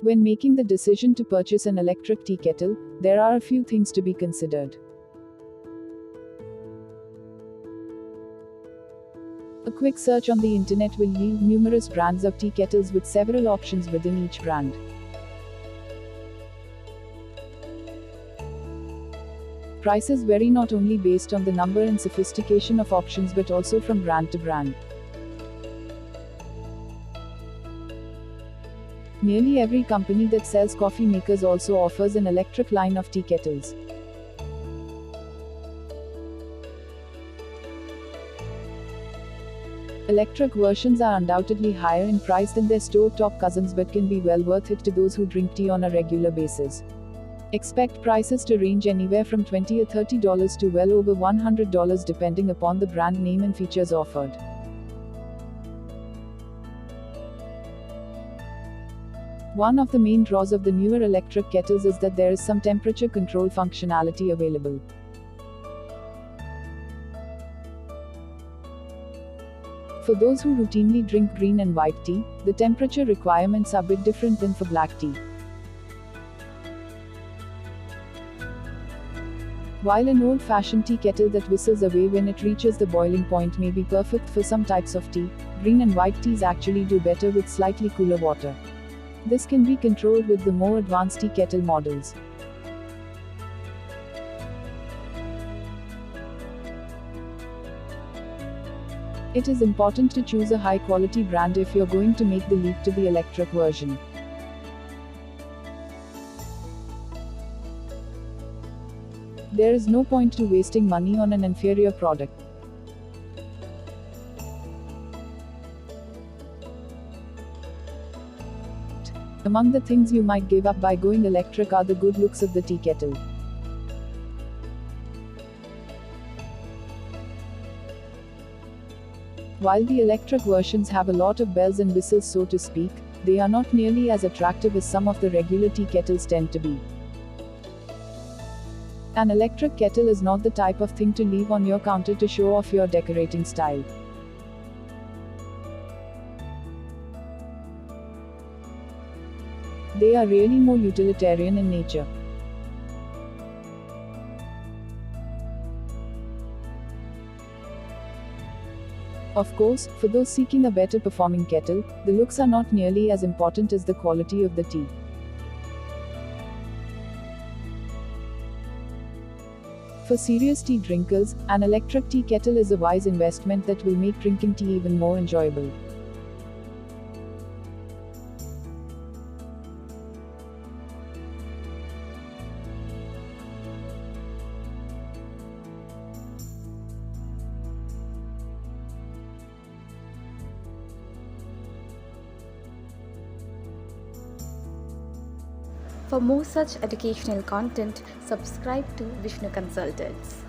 When making the decision to purchase an electric tea kettle, there are a few things to be considered. A quick search on the internet will yield numerous brands of tea kettles with several options within each brand. Prices vary not only based on the number and sophistication of options but also from brand to brand. Nearly every company that sells coffee makers also offers an electric line of tea kettles. Electric versions are undoubtedly higher in price than their store-top cousins but can be well worth it to those who drink tea on a regular basis. Expect prices to range anywhere from $20 or $30 to well over $100 depending upon the brand name and features offered. One of the main draws of the newer electric kettles is that there is some temperature control functionality available. For those who routinely drink green and white tea, the temperature requirements are a bit different than for black tea. While an old-fashioned tea kettle that whistles away when it reaches the boiling point may be perfect for some types of tea, green and white teas actually do better with slightly cooler water. This can be controlled with the more advanced tea kettle models. It is important to choose a high-quality brand if you're going to make the leap to the electric version. There is no point to wasting money on an inferior product. Among the things you might give up by going electric are the good looks of the tea kettle. While the electric versions have a lot of bells and whistles so to speak, they are not nearly as attractive as some of the regular tea kettles tend to be. An electric kettle is not the type of thing to leave on your counter to show off your decorating style. They are really more utilitarian in nature. Of course, for those seeking a better performing kettle, the looks are not nearly as important as the quality of the tea. For serious tea drinkers, an electric tea kettle is a wise investment that will make drinking tea even more enjoyable. For more such educational content, subscribe to Vishnu Consultants.